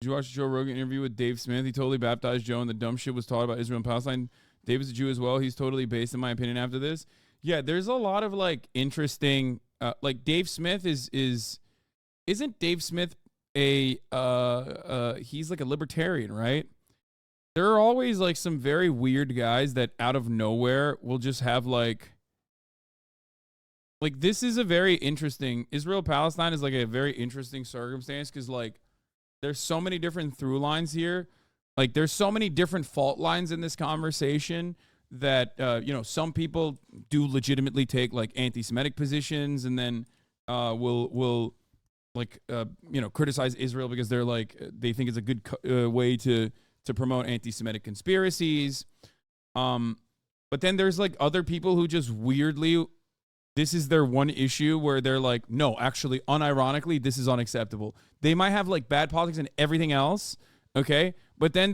Did you watch the Joe Rogan interview with Dave Smith? He totally baptized Joe, and the dumb shit was taught about Israel and Palestine. Dave is a Jew as well. He's totally based, in my opinion, after this. Yeah, there's a lot of like interesting, like Dave Smith isn't Dave Smith he's like a libertarian, right? There are always like some very weird guys that out of nowhere will just have like this is a very interesting, Israel Palestine is like a very interesting circumstance because like there's so many different through lines here. Like there's so many different fault lines in this conversation that some people do legitimately take like anti-Semitic positions and then will criticize Israel because they're like they think it's a good way to promote anti-Semitic conspiracies. But then there's like other people who just weirdly, this is their one issue where they're like, no, actually, unironically, this is unacceptable. They might have like bad politics and everything else, okay? But then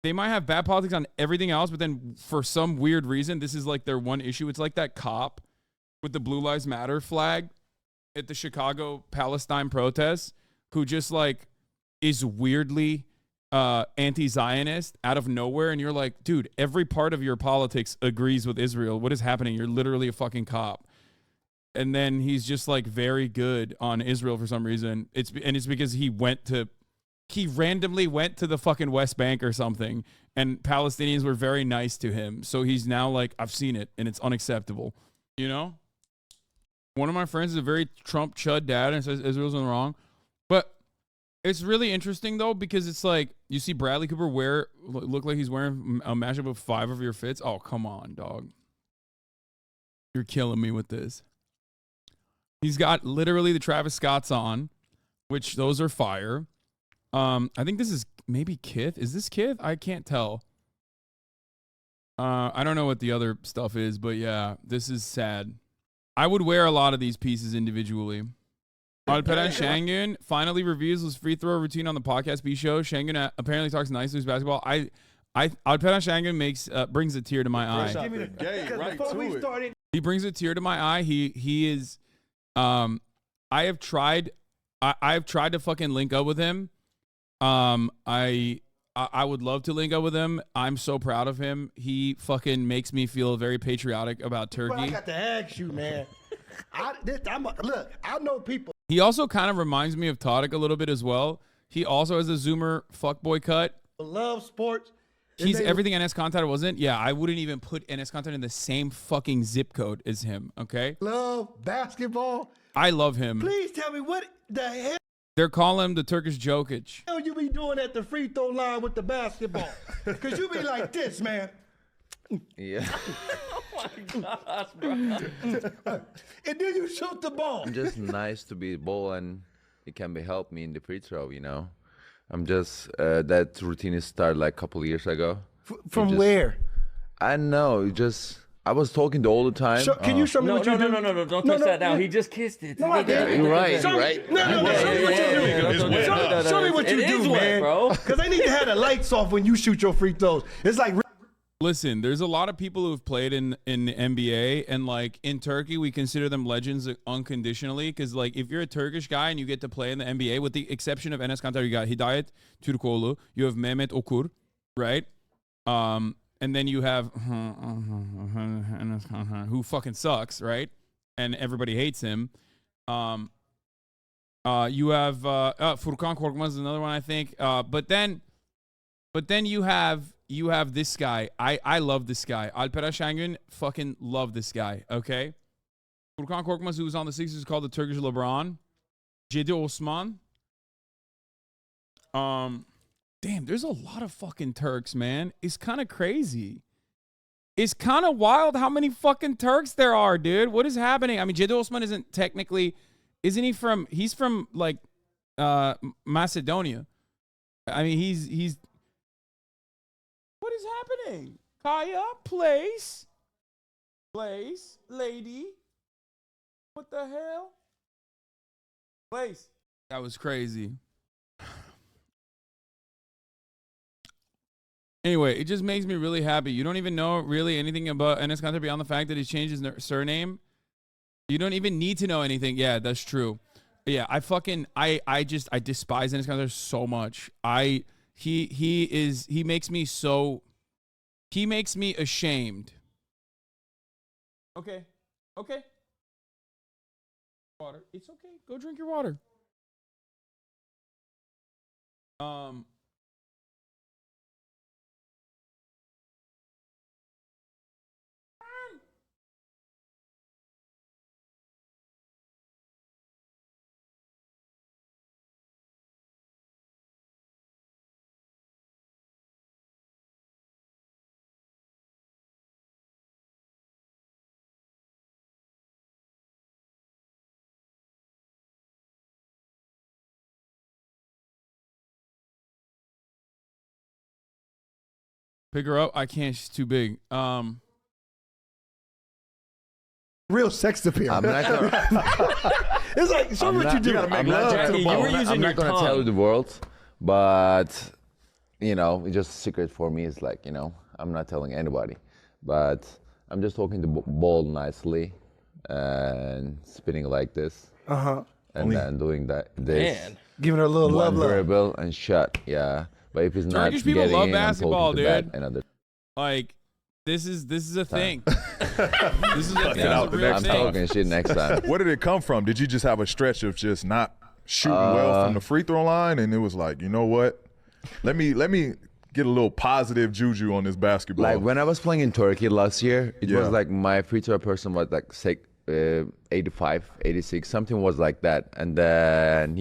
they might have bad politics on everything else, but then for some weird reason, this is like their one issue. It's like that cop with the Blue Lives Matter flag at the Chicago Palestine protests who just like is weirdly anti-Zionist out of nowhere, and you're like, dude, every part of your politics agrees with Israel. What is happening? You're literally a fucking cop. And then he's just like very good on Israel for some reason. It's because he randomly went to the fucking West Bank or something, and Palestinians were very nice to him. So he's now like, I've seen it, and it's unacceptable. You know? One of my friends is a very Trump chud dad and says Israel's in the wrong. But it's really interesting, though, because it's like you see Bradley Cooper look like he's wearing a mashup of 5 of your fits. Oh, come on, dog. You're killing me with this. He's got literally the Travis Scotts on, which those are fire. I think this is maybe Kith. Is this Kith? I can't tell. I don't know what the other stuff is, but yeah, this is sad. I would wear a lot of these pieces individually. Alperen Şengün finally reviews his free throw routine on the podcast B show. Şengün apparently talks nice to his basketball. Alperen Şengün brings a tear to my eye. He brings a tear to my eye. He is. I have tried to fucking link up with him. I would love to link up with him. I'm so proud of him. He fucking makes me feel very patriotic about Turkey. But I got to ask you, man. Look, I know people. He also kind of reminds me of Tadic a little bit as well. He also has a Zoomer fuckboy cut. Love sports. He's everything NS content wasn't. Yeah, I wouldn't even put NS content in the same fucking zip code as him, okay? Love basketball. I love him. Please tell me what the hell. They're calling him the Turkish Jokic. What you be doing at the free throw line with the basketball? Because you be like this, man. Yeah. Oh my gosh, bro. And then you shoot the ball. I'm just nice to be ball, and it can be help me in the free throw, you know. I'm just that routine started like a couple of years ago. From where? I know. I was talking to all the time. Can you show me what you do? No, don't touch that now. He just kissed it. No, I didn't. You're right. Show me what you do, man. Bro. Because they need to have the lights off when you shoot your free throws. It's like. Listen, there's a lot of people who have played in the NBA, and like in Turkey, we consider them legends unconditionally. Because like if you're a Turkish guy and you get to play in the NBA, with the exception of Enes Kanter, you got Hidayet Türkoğlu, you have Mehmet Okur, right? And then you have who fucking sucks, right? And everybody hates him. You have Furkan Korkmaz is another one, I think. But then you have this guy. I love this guy. Alperen Şengün, fucking love this guy, okay? Furkan Korkmaz, who was on the Sixers, is called the Turkish LeBron. Cedi Osman. Damn, there's a lot of fucking Turks, man. It's kind of crazy. It's kind of wild how many fucking Turks there are, dude. What is happening? I mean, Cedi Osman isn't technically, isn't he from, he's from like Macedonia. I mean, he's what is happening? Kaya, place, lady. What the hell? Place. That was crazy. Anyway, it just makes me really happy. You don't even know really anything about Enes Kanter beyond the fact that he's changed his surname. You don't even need to know anything. Yeah, that's true. Yeah, I despise Dennis Conner so much. He makes me ashamed. Okay. Water. It's okay. Go drink your water. Pick her up. I can't. She's too big. Real sex appeal. I'm not gonna. It's like, show me what you do. I'm not gonna tell you the world, but it's just a secret for me. It's like I'm not telling anybody, but I'm just talking to ball nicely and spinning like this, and then doing this. Man. Giving her a little one love. variable and shut. Yeah, but if it's not Turkish people getting love in, basketball, I'm talking to dude. another. Like, this is a thing. This is a, Yeah, a real I'm thing. talking shit next time. Where did it come from? Did you just have a stretch of just not shooting well from the free throw line, and it was like, you know what? Let me get a little positive juju on this basketball. Like when I was playing in Turkey last year, it Yeah. was like my free throw person was like 85, 86, something was like that. And then,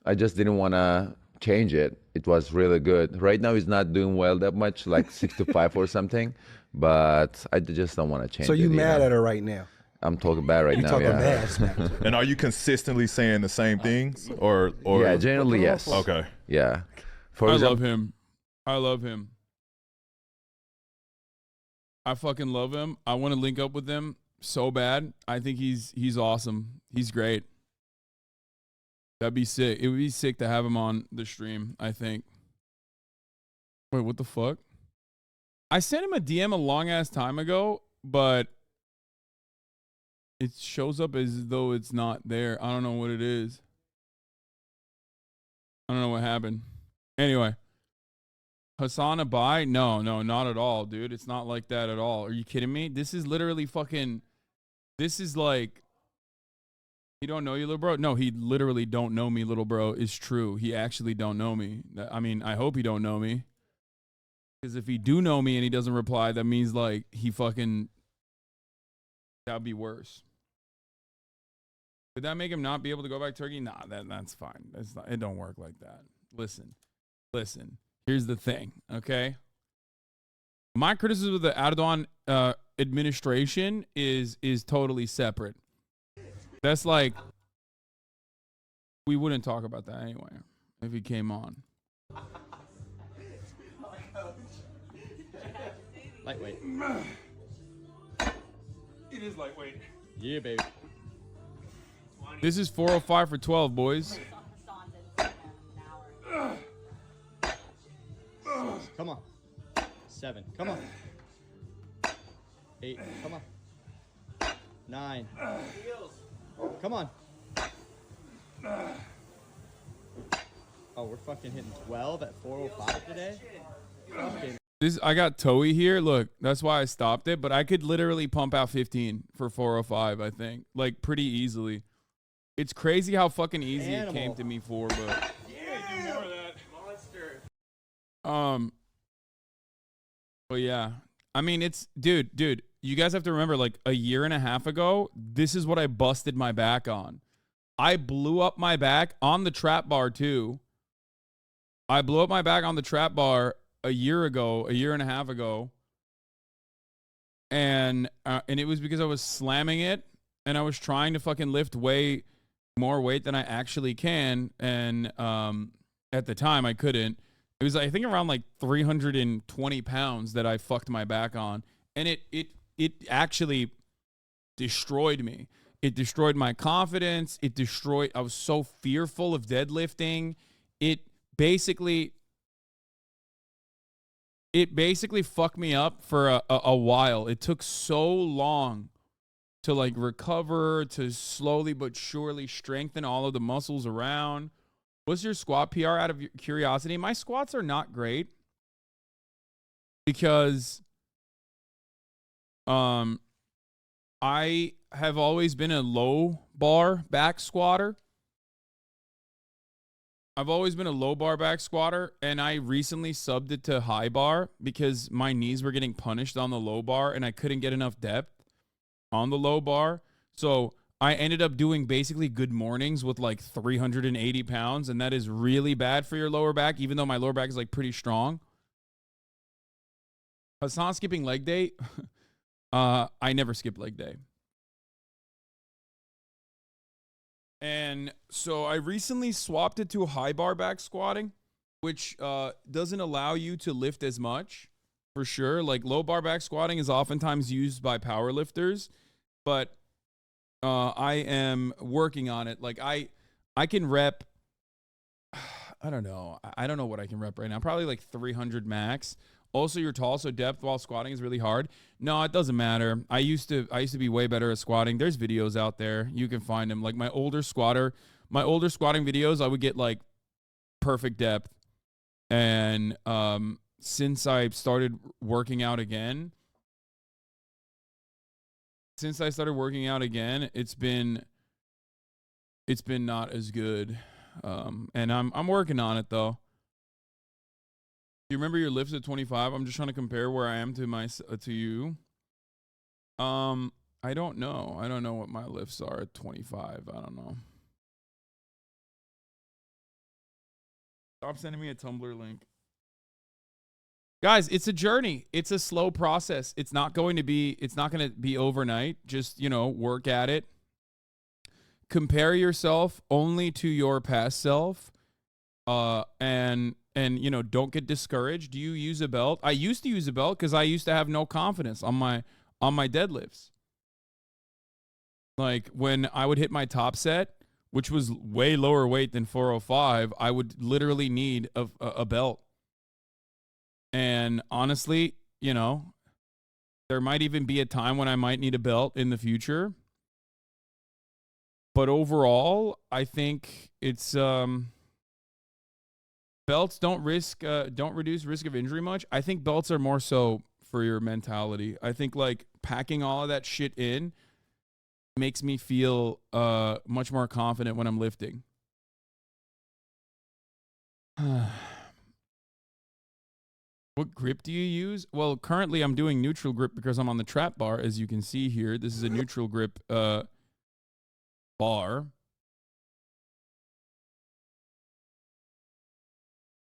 I just didn't want to change it. It was really good. Right now, he's not doing well that much, like 65 or something. But I just don't want to change it. So you mad know? at her right now? I'm talking bad right now. Talking Yeah. bad smack. and are you consistently saying the same things, or Yeah, generally yes. Okay. Yeah. For I example, love him. I love him. I fucking love him. I want to link up with him so bad. I think he's awesome. He's great. That'd be sick. It would be sick to have him on the stream, I think. Wait, what the fuck? I sent him a DM a long ass time ago, but it shows up as though it's not there. I don't know what it is. I don't know what happened. Anyway. Hasanabi? No, not at all, dude. It's not like that at all. Are you kidding me? This is literally fucking... This is like... He don't know you, little bro? No, he literally don't know me, little bro. It's true. He actually don't know me. I mean, I hope he don't know me. Because if he do know me and he doesn't reply, that means like he fucking... That'd be worse. Would that make him not be able to go back to Turkey? Nah, that's fine. That's not, it don't work like that. Listen. Here's the thing, okay? My criticism of the Erdogan administration is totally separate. That's like, we wouldn't talk about that anyway if he came on. Lightweight. It is lightweight. Yeah, baby. This is 405 for 12, boys. Come on. 7. Come on. 8. Come on. 9. Come on. Oh, we're fucking hitting 12 at 405 today? Fucking. I got Toei here. Look, that's why I stopped it, but I could literally pump out 15 for 405, I think. Like, pretty easily. It's crazy how fucking easy it came to me for, but... Yeah, do more of that. Monster. But yeah. I mean, it's... Dude, you guys have to remember, like, a year and a half ago, this is what I busted my back on. I blew up my back on the trap bar, too. I blew up my back on the trap bar a year and a half ago. And it was because I was slamming it, and I was trying to fucking lift way more weight than I actually can. And at the time, I couldn't. It was, I think, around like 320 pounds that I fucked my back on. And it actually destroyed me. It destroyed my confidence. I was so fearful of deadlifting. It basically fucked me up for a while. It took so long to like recover, to slowly but surely strengthen all of the muscles around. What's your squat PR out of curiosity? My squats are not great because I have always been a low bar back squatter. I've always been a low bar back squatter, and I recently subbed it to high bar because my knees were getting punished on the low bar and I couldn't get enough depth on the low bar. So I ended up doing basically good mornings with like 380 pounds, and that is really bad for your lower back, even though my lower back is like pretty strong. Hassan skipping leg day. I never skip leg day. And so I recently swapped it to high bar back squatting, which doesn't allow you to lift as much, for sure. Like low bar back squatting is oftentimes used by power lifters, but I am working on it. Like I can rep, I don't know. I don't know what I can rep right now. Probably like 300 max. Also, you're tall, so depth while squatting is really hard. No, it doesn't matter. I used to be way better at squatting. There's videos out there. You can find them. Like my older squatting videos, I would get like perfect depth. And since I started working out again, it's been not as good. And I'm working on it though. Do you remember your lifts at 25? I'm just trying to compare where I am to you. I don't know. I don't know what my lifts are at 25. I don't know. Stop sending me a Tumblr link. Guys, it's a journey. It's a slow process. It's not going to be overnight. Just, work at it. Compare yourself only to your past self. And don't get discouraged. Do you use a belt? I used to use a belt because I used to have no confidence on my deadlifts. Like when I would hit my top set, which was way lower weight than 405, I would literally need a belt. And honestly, there might even be a time when I might need a belt in the future. But overall, I think it's belts don't reduce risk of injury much. I think belts are more so for your mentality. I think like packing all of that shit in makes me feel much more confident when I'm lifting. What grip do you use? Well, currently I'm doing neutral grip because I'm on the trap bar, as you can see here. This is a neutral grip bar.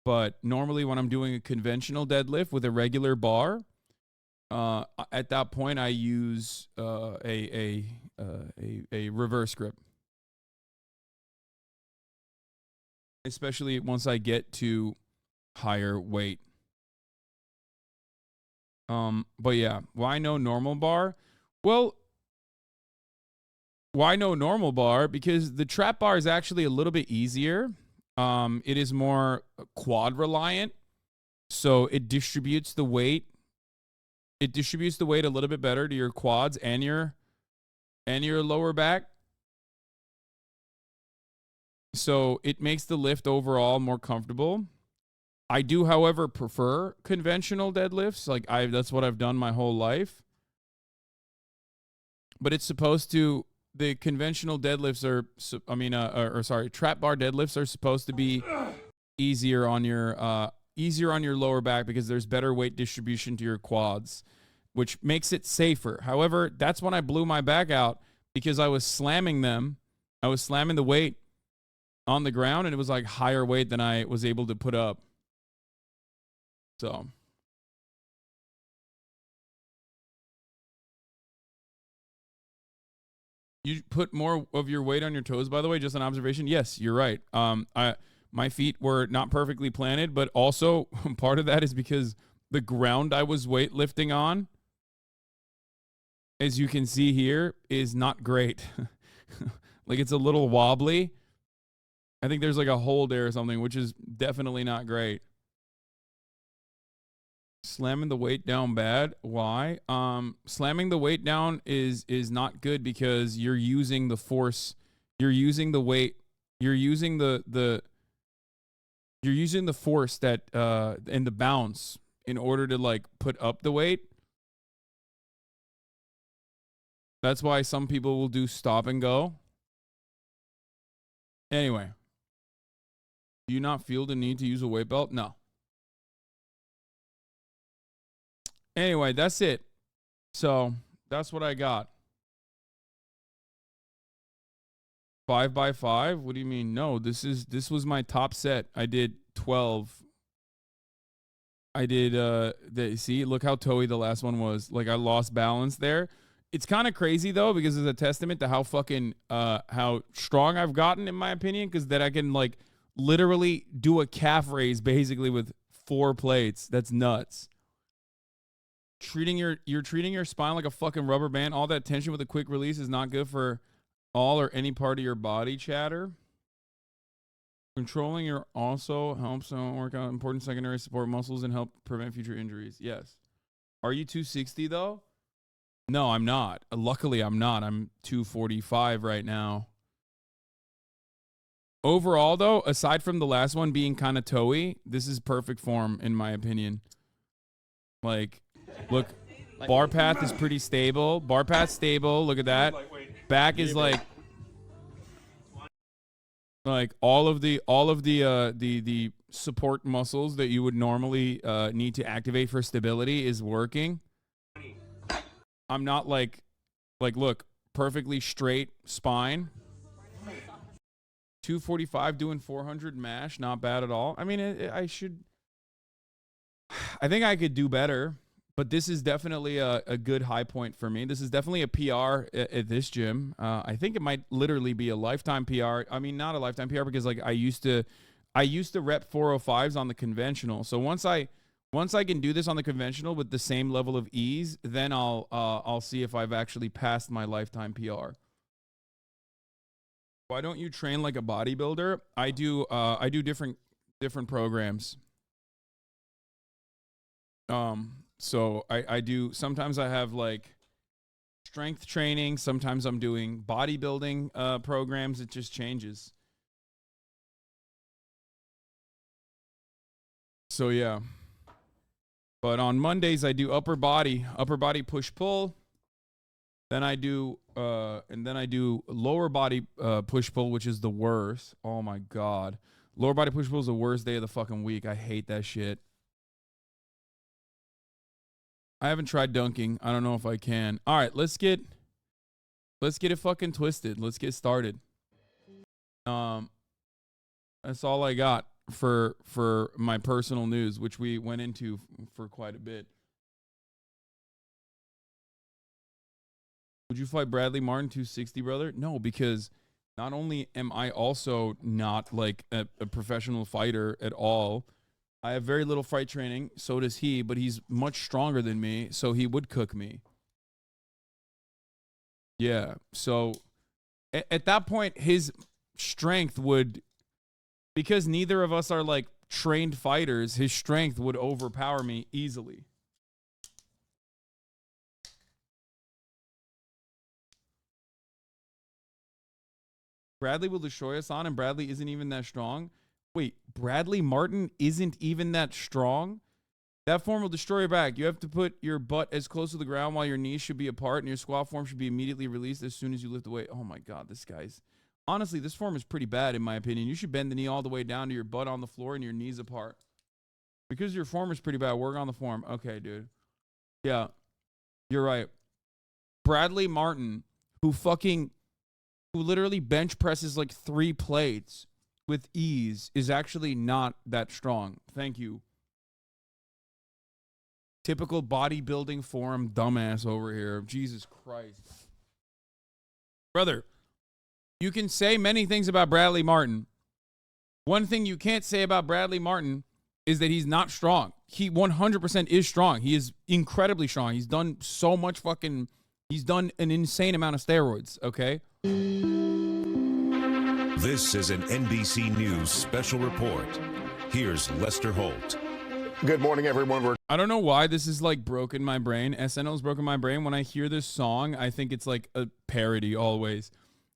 But normally when I'm doing a conventional deadlift with a regular bar, at that point I use a reverse grip. Especially once I get to higher weight. But yeah, why no normal bar? Well, why no normal bar? Because the trap bar is actually a little bit easier. It is more quad reliant, so it distributes the weight. It distributes the weight a little bit better to your quads and your lower back. So it makes the lift overall more comfortable. I do, however, prefer conventional deadlifts. Like that's what I've done my whole life. But it's supposed to. The conventional deadlifts trap bar deadlifts are supposed to be easier on your lower back because there's better weight distribution to your quads, which makes it safer. However, that's when I blew my back out because I was slamming them. I was slamming the weight on the ground, and it was like higher weight than I was able to put up. So. You put more of your weight on your toes, by the way, just an observation. Yes, you're right. My feet were not perfectly planted, but also part of that is because the ground I was weightlifting on, as you can see here, is not great. Like it's a little wobbly. I think there's like a hole there or something, which is definitely not great. Slamming the weight down bad. Why? Slamming the weight down is not good because you're using the force. You're using the weight. You're using the you're using the force that and the bounce in order to like put up the weight. That's why some people will do stop and go. Anyway, do you not feel the need to use a weight belt? No. Anyway, that's it. So that's what I got. 5x5? What do you mean? No, this was my top set. I did 12. I did see, look how toey the last one was. Like I lost balance there. It's kind of crazy though, because it's a testament to how fucking how strong I've gotten in my opinion, because that I can like literally do a calf raise basically with 4 plates. That's nuts. You're treating your spine like a fucking rubber band. All that tension with a quick release is not good for all or any part of your body, chatter. Controlling your also helps work out important secondary support muscles and help prevent future injuries. Yes. Are you 260 though? No, I'm not. Luckily, I'm not. I'm 245 right now. Overall, though, aside from the last one being kind of toey, this is perfect form in my opinion. Like, look, bar path is pretty stable. Bar path stable. Look at that. Back is like all of the support muscles that you would normally need to activate for stability is working. I'm not like look, perfectly straight spine. 245 doing 400 mash, not bad at all. I mean, I think I could do better, but this is definitely a good high point for me. This is definitely a PR at this gym. I think it might literally be a lifetime PR. I mean, not a lifetime PR because like I used to rep 405s on the conventional. So once I can do this on the conventional with the same level of ease, then I'll see if I've actually passed my lifetime PR. Why don't you train like a bodybuilder? I do different programs. So I do, sometimes I have like strength training, sometimes I'm doing bodybuilding programs. It just changes. So yeah. But on Mondays I do upper body push pull. Then I do lower body push pull, which is the worst. Oh my god. Lower body push pull is the worst day of the fucking week. I hate that shit. I haven't tried dunking. I don't know if I can. All right, let's get it fucking twisted. Let's get started. That's all I got for my personal news, which we went into for quite a bit. Would you fight Bradley Martin 260, brother? No, because not only am I also not like a professional fighter at all, I have very little fight training. So does he, but he's much stronger than me, so he would cook me. Yeah, so at that point, his strength would, because neither of us are like trained fighters, his strength would overpower me easily. Bradley will destroy us on, and Bradley isn't even that strong. Wait, Bradley Martin isn't even that strong? That form will destroy your back. You have to put your butt as close to the ground while your knees should be apart, and your squat form should be immediately released as soon as you lift the weight. Oh my god, this guy's... Honestly, this form is pretty bad in my opinion. You should bend the knee all the way down to your butt on the floor and your knees apart. Because your form is pretty bad, work on the form. Okay, dude. Yeah, you're right. Bradley Martin, who literally bench presses like 3 plates with ease, is actually not that strong. Thank you. Typical bodybuilding form dumbass over here. Jesus Christ. Brother, you can say many things about Bradley Martin. One thing you can't say about Bradley Martin is that he's not strong. He 100% is strong. He is incredibly strong. He's done so much fucking... He's done an insane amount of steroids, okay? This is an NBC News special report. Here's Lester Holt. Good morning, everyone. I don't know why this is like broken my brain. SNL's broken my brain. When I hear this song, I think it's like a parody always.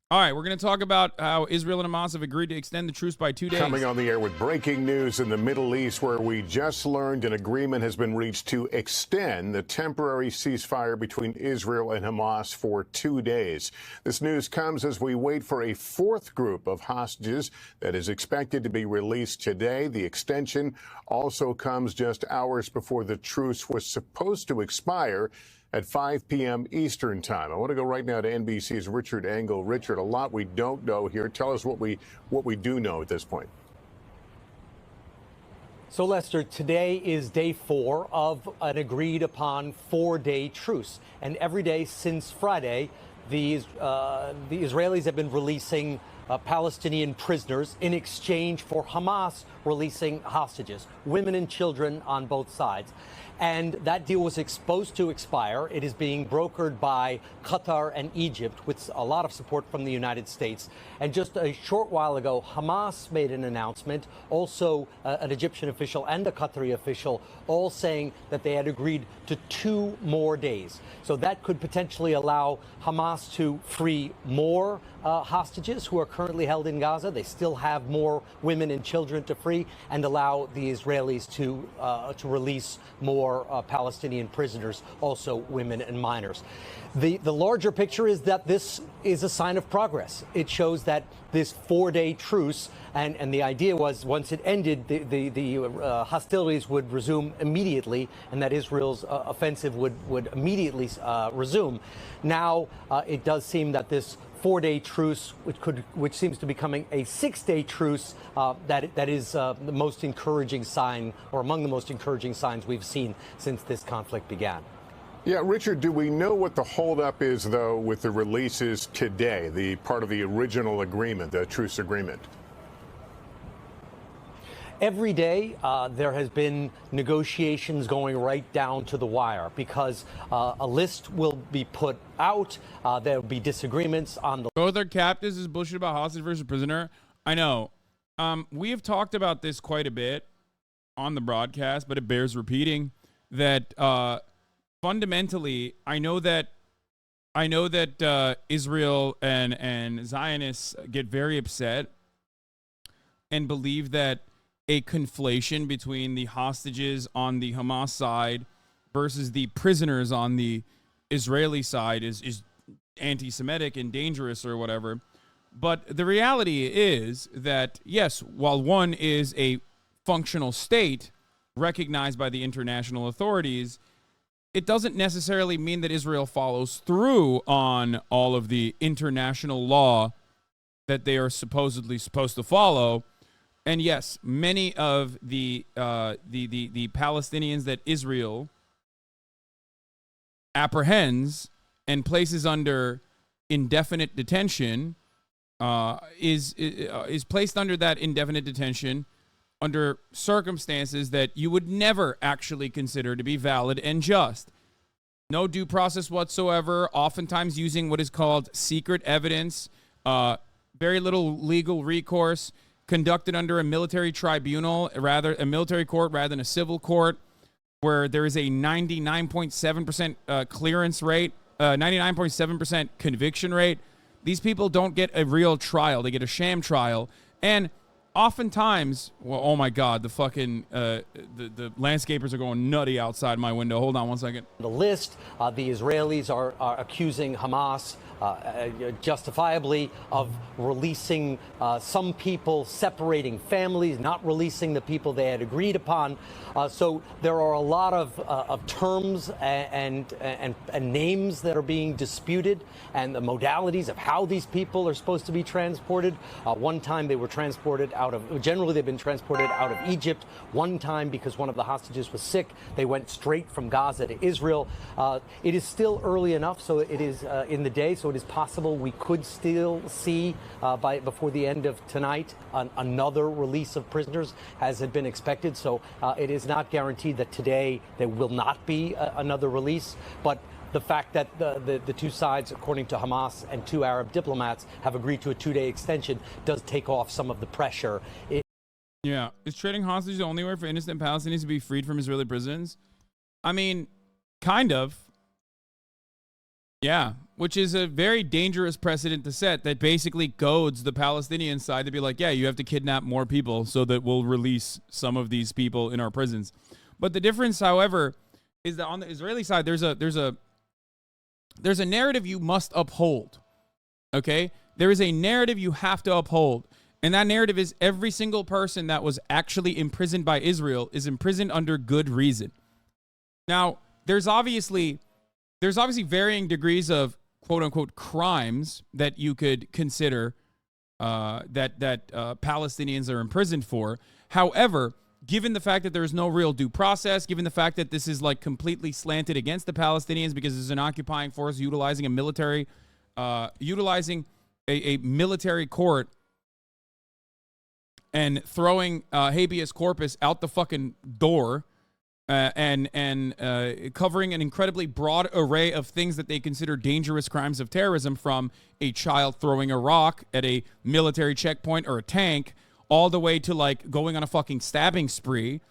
All right, we're going to talk about how Israel and Hamas have agreed to extend the truce by 2 days. Coming on the air with breaking news in the Middle East, where we just learned an agreement has been reached to extend the temporary ceasefire between Israel and Hamas for 2 days. This news comes as we wait for a fourth group of hostages that is expected to be released today. The extension also comes just hours before the truce was supposed to expire at 5 p.m. Eastern time. I want to go right now to NBC's Richard Engel. Richard, a lot we don't know here. Tell us what we do know at this point. So, Lester, today is day 4 of an agreed upon 4-day truce. And every day since Friday, the Israelis have been releasing Palestinian prisoners in exchange for Hamas releasing hostages, women and children on both sides. And that deal was supposed to expire. It is being brokered by Qatar and Egypt with a lot of support from the United States. And just a short while ago, Hamas made an announcement, also an Egyptian official and a Qatari official, all saying that they had agreed to 2 more days. So that could potentially allow Hamas to free more hostages who are currently held in Gaza. They still have more women and children to free, and allow the Israelis to release more Palestinian prisoners, also women and minors. The larger picture is that this is a sign of progress. It shows that this 4-day truce, and the idea was once it ended, the hostilities would resume immediately, and that Israel's offensive would immediately resume. Now it does seem that this 4-day truce, which seems to be becoming a 6-day truce, that is the most encouraging sign, or among the most encouraging signs we've seen since this conflict began. Yeah, Richard, do we know what the holdup is, though, with the releases today, the part of the original agreement, the truce agreement? Every day, there has been negotiations going right down to the wire, because a list will be put out. There will be disagreements on the. Both are captives is bullshit about hostage versus prisoner. I know. We have talked about this quite a bit on the broadcast, but it bears repeating that fundamentally, I know that Israel and Zionists get very upset and believe that a conflation between the hostages on the Hamas side versus the prisoners on the Israeli side is anti-Semitic and dangerous or whatever. But the reality is that, yes, while one is a functional state recognized by the international authorities, it doesn't necessarily mean that Israel follows through on all of the international law that they are supposedly supposed to follow. And yes, many of the Palestinians that Israel apprehends and places under indefinite detention is placed under that indefinite detention under circumstances that you would never actually consider to be valid and just. No due process whatsoever, oftentimes using what is called secret evidence, very little legal recourse, conducted under a military tribunal, a military court rather than a civil court, where there is a 99.7% clearance rate, 99.7% conviction rate. These people don't get a real trial. They get a sham trial. And oftentimes, well, oh my God, the fucking, the landscapers are going nutty outside my window. Hold on one second. The list, the Israelis are accusing Hamas justifiably of releasing some people, separating families, not releasing the people they had agreed upon. So there are a lot of terms and names that are being disputed, and the modalities of how these people are supposed to be transported. One time they were transported generally they've been transported out of Egypt. One time, because one of the hostages was sick, they went straight from Gaza to Israel. It is still early enough, so it is in the day, so it is possible we could still see before the end of tonight another release of prisoners, as had been expected. So it is not guaranteed that today there will not be another release, but the fact that the two sides, according to Hamas and 2 Arab diplomats, have agreed to a 2-day extension does take off some of the pressure. Yeah. Is trading hostages the only way for innocent Palestinians to be freed from Israeli prisons? I mean, kind of. Yeah. Which is a very dangerous precedent to set that basically goads the Palestinian side to be like, yeah, you have to kidnap more people so that we'll release some of these people in our prisons. But the difference, however, is that on the Israeli side, there's a narrative you must uphold. Okay? There is a narrative you have to uphold. And that narrative is every single person that was actually imprisoned by Israel is imprisoned under good reason. Now, there's obviously varying degrees of quote unquote crimes that you could consider that Palestinians are imprisoned for. However, given the fact that there's no real due process, given the fact that this is like completely slanted against the Palestinians because there's an occupying force utilizing a military court and throwing habeas corpus out the fucking door and covering an incredibly broad array of things that they consider dangerous crimes of terrorism, from a child throwing a rock at a military checkpoint or a tank all the way to like going on a fucking stabbing spree.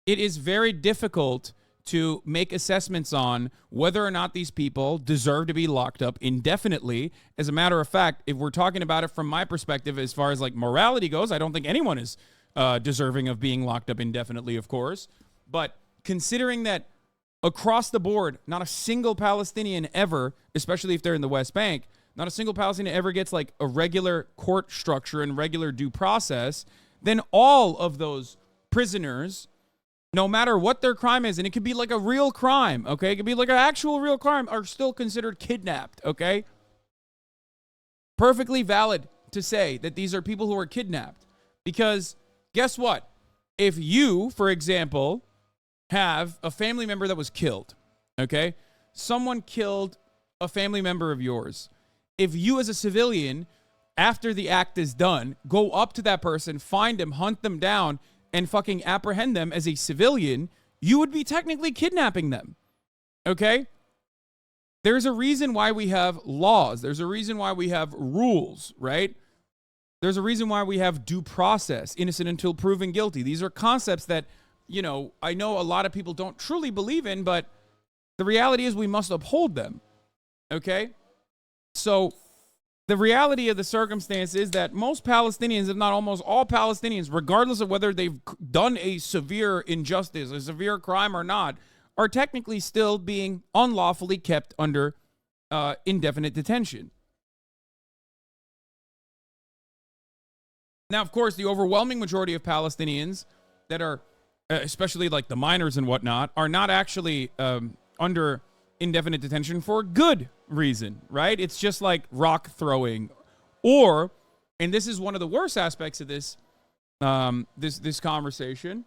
It is very difficult to make assessments on whether or not these people deserve to be locked up indefinitely. As a matter of fact, if we're talking about it from my perspective, as far as like morality goes, I don't think anyone is deserving of being locked up indefinitely, of course. But considering that across the board, not a single Palestinian ever, especially if they're in the West Bank, not a single Palestinian ever gets like a regular court structure and regular due process, then all of those prisoners, no matter what their crime is, and it could be like a real crime, okay? It could be like an actual real crime, are still considered kidnapped, okay? Perfectly valid to say that these are people who are kidnapped. Because guess what? If you, for example, have a family member that was killed, okay? Someone killed a family member of yours. If you as a civilian, after the act is done, go up to that person, find them, hunt them down, and fucking apprehend them as a civilian, you would be technically kidnapping them. Okay? There's a reason why we have laws. There's a reason why we have rules, right? There's a reason why we have due process, innocent until proven guilty. These are concepts that, you know, I know a lot of people don't truly believe in, but the reality is we must uphold them. Okay? So the reality of the circumstance is that most Palestinians, if not almost all Palestinians, regardless of whether they've done a severe injustice, a severe crime or not, are technically still being unlawfully kept under indefinite detention. Now, of course, the overwhelming majority of Palestinians that are, especially like the minors and whatnot, are not actually under indefinite detention for good reason, right? It's just like rock throwing, or, and this is one of the worst aspects of this this conversation,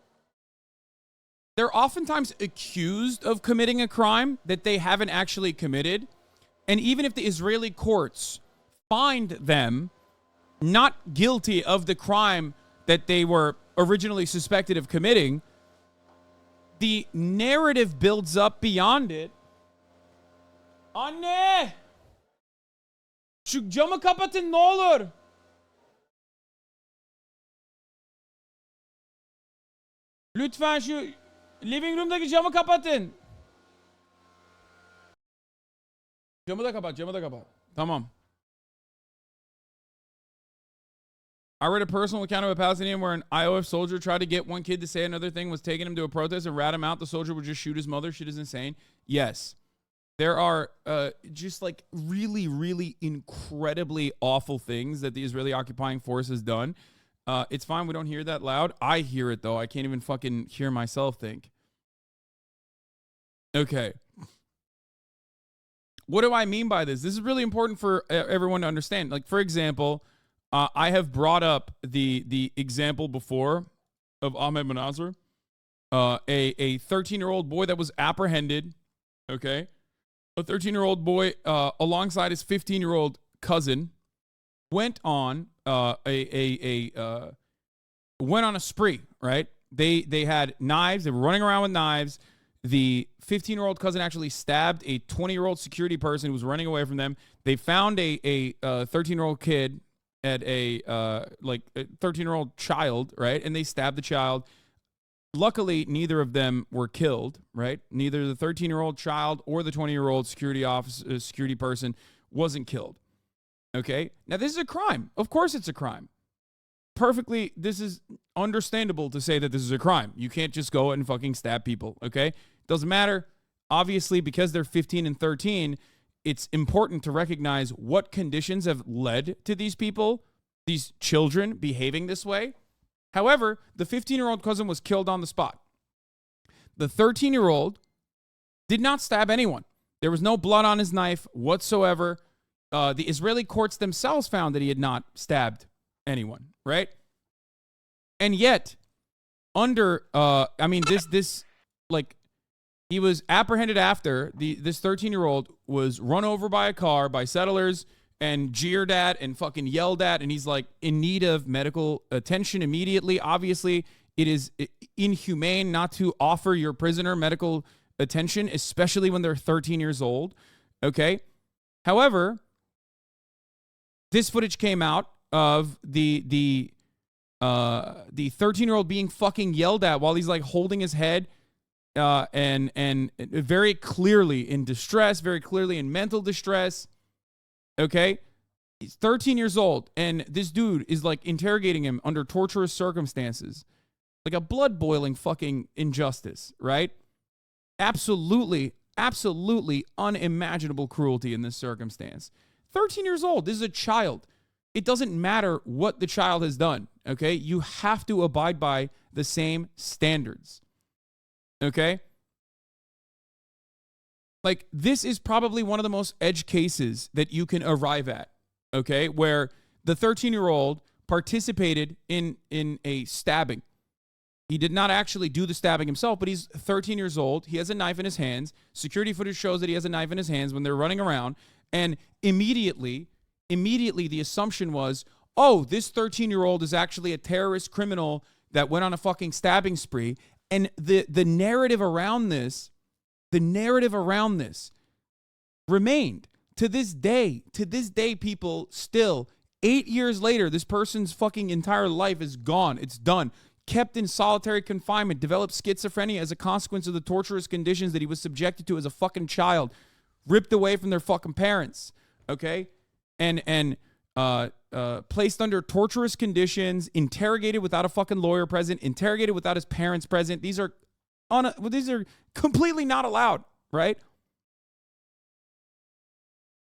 they're oftentimes accused of committing a crime that they haven't actually committed. And even if the Israeli courts find them not guilty of the crime that they were originally suspected of committing, the narrative builds up beyond it. Anne! Şu camı kapatın ne olur. Lütfen şu living room'daki camı kapatın. Camı da kapat, camı da kapat. Tamam. I read a personal account of a Palestinian where an IOF soldier tried to get one kid to say another thing, was taking him to a protest and rat him out. The soldier would just shoot his mother. Shit is insane. Yes. There are just like really, really incredibly awful things that the Israeli occupying force has done. It's fine. We don't hear that loud. I hear it, though. I can't even fucking hear myself think. Okay. What do I mean by this? This is really important for everyone to understand. Like, for example, I have brought up the example before of Ahmed Manazar, a 13-year-old boy that was apprehended, okay? A 13-year-old boy alongside his 15-year-old cousin went on went on a spree, right? They had knives. They were running around with knives. The 15-year-old cousin actually stabbed a 20-year-old security person who was running away from them. They found a 13-year-old kid a 13-year-old child, right? And they stabbed the child. Luckily, neither of them were killed, right? Neither the 13-year-old child or the 20-year-old security person wasn't killed. Okay? Now, this is a crime. Of course it's a crime. Perfectly, this is understandable to say that this is a crime. You can't just go and fucking stab people, okay? Doesn't matter. Obviously, because they're 15 and 13, it's important to recognize what conditions have led to these people, these children, behaving this way. However, the 15-year-old cousin was killed on the spot. The 13-year-old did not stab anyone. There was no blood on his knife whatsoever. The Israeli courts themselves found that he had not stabbed anyone, right? And yet, he was apprehended after this 13-year-old was run over by a car by settlers and jeered at and fucking yelled at, and he's like in need of medical attention immediately. Obviously, it is inhumane not to offer your prisoner medical attention, especially when they're 13 years old. Okay? However, this footage came out of the 13-year-old being fucking yelled at while he's like holding his head and very clearly in distress, very clearly in mental distress. Okay? He's 13 years old, and this dude is like interrogating him under torturous circumstances. Like a blood-boiling fucking injustice, right? Absolutely unimaginable cruelty in this circumstance. 13 years old. This is a child. It doesn't matter what the child has done, okay? You have to abide by the same standards, okay? Like, this is probably one of the most edge cases that you can arrive at, okay? Where the 13-year-old participated in a stabbing. He did not actually do the stabbing himself, but he's 13 years old. He has a knife in his hands. Security footage shows that he has a knife in his hands when they're running around. And immediately the assumption was, oh, this 13-year-old is actually a terrorist criminal that went on a fucking stabbing spree. And the narrative around this remained to this day, people still, 8 years later, this person's fucking entire life is gone. It's done. Kept in solitary confinement, developed schizophrenia as a consequence of the torturous conditions that he was subjected to as a fucking child, ripped away from their fucking parents, okay? And placed under torturous conditions, interrogated without a fucking lawyer present, interrogated without his parents present. These are completely not allowed, right?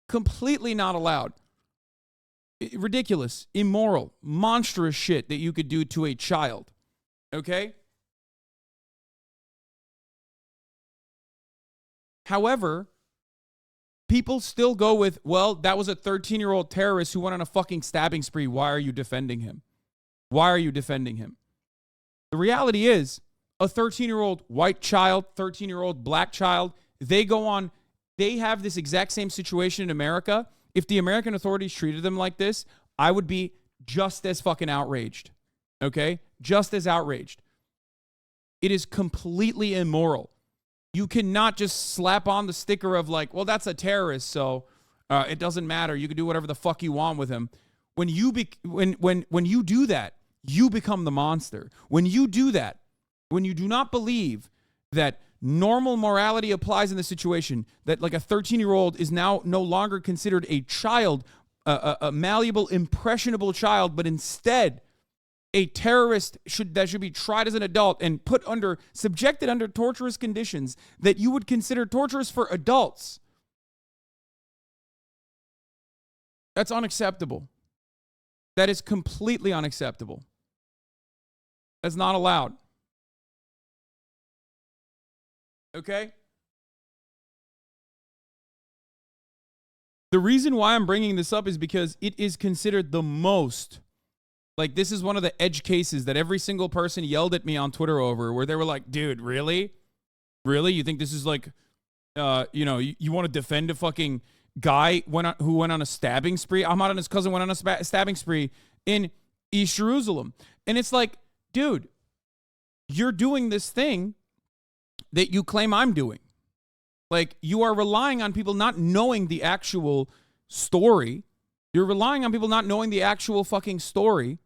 Completely not allowed. Ridiculous, immoral, monstrous shit that you could do to a child, okay? However, people still go with, well, that was a 13-year-old terrorist who went on a fucking stabbing spree. Why are you defending him? Why are you defending him? The reality is, a 13-year-old white child, 13-year-old black child, they have this exact same situation in America. If the American authorities treated them like this, I would be just as fucking outraged. Okay? Just as outraged. It is completely immoral. You cannot just slap on the sticker of like, well, that's a terrorist, so it doesn't matter. You can do whatever the fuck you want with him. When you do that, you become the monster. When you do that, when you do not believe that normal morality applies in the situation, that like a 13-year-old is now no longer considered a child, a malleable, impressionable child, but instead a terrorist that should be tried as an adult and subjected under torturous conditions that you would consider torturous for adults. That's unacceptable. That is completely unacceptable. That's not allowed. Okay? The reason why I'm bringing this up is because it is considered the most, like, this is one of the edge cases that every single person yelled at me on Twitter over, where they were like, dude, really? Really? You think this is like, you want to defend a fucking guy who went on a stabbing spree? Ahmad and his cousin went on a stabbing spree in East Jerusalem. And it's like, dude, you're doing this thing that you claim I'm doing. Like, you are relying on people not knowing the actual story, You're relying on people not knowing the actual fucking story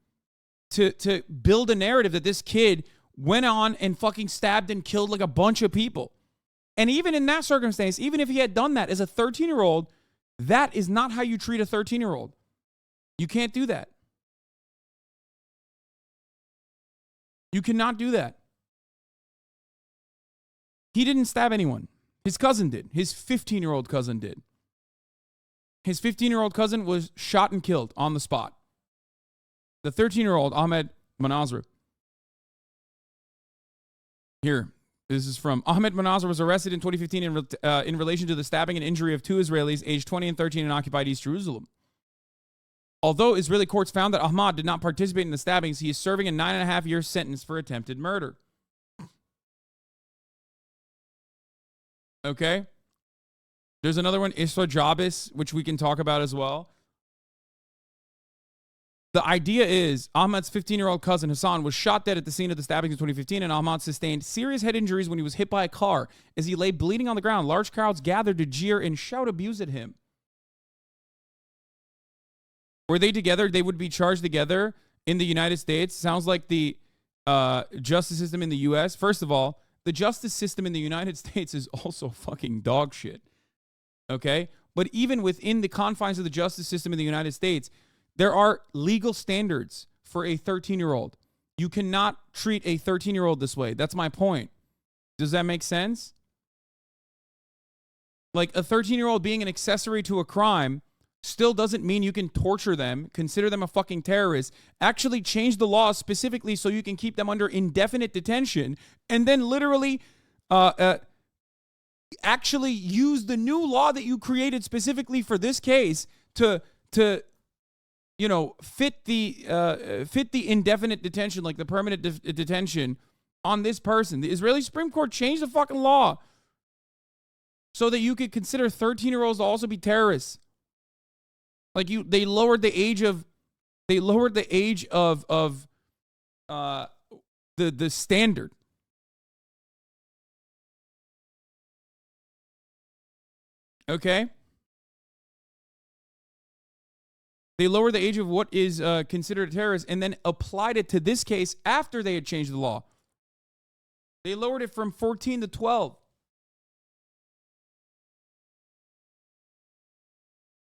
to build a narrative that this kid went on and fucking stabbed and killed like a bunch of people. And even in that circumstance, even if he had done that as a 13-year-old, that is not how you treat a 13-year-old. You can't do that. You cannot do that. He didn't stab anyone. His cousin did. His 15-year-old cousin did. His 15-year-old cousin was shot and killed on the spot. The 13-year-old, Ahmed Manazar. Here, this is from Ahmed Manazar was arrested in 2015 in relation to the stabbing and injury of two Israelis aged 20 and 13 in occupied East Jerusalem. Although Israeli courts found that Ahmad did not participate in the stabbings, he is serving a 9.5-year sentence for attempted murder. Okay? There's another one, Isra Jabis, which we can talk about as well. The idea is Ahmad's 15-year-old cousin, Hassan, was shot dead at the scene of the stabbings in 2015, and Ahmad sustained serious head injuries when he was hit by a car. As he lay bleeding on the ground, large crowds gathered to jeer and shout abuse at him. Were they together? They would be charged together in the United States. Sounds like the justice system in the U.S. First of all, the justice system in the United States is also fucking dog shit. Okay? But even within the confines of the justice system in the United States, there are legal standards for a 13-year-old. You cannot treat a 13-year-old this way. That's my point. Does that make sense? Like, a 13-year-old being an accessory to a crime still doesn't mean you can torture them, consider them a fucking terrorist, actually change the law specifically so you can keep them under indefinite detention, and then literally actually use the new law that you created specifically for this case to you know, fit the indefinite detention, like the permanent detention on this person. The Israeli Supreme Court changed the fucking law so that you could consider 13-year-olds to also be terrorists. Like they lowered the age of the standard. Okay? They lowered the age of what is considered a terrorist and then applied it to this case after they had changed the law. They lowered it from 14 to 12.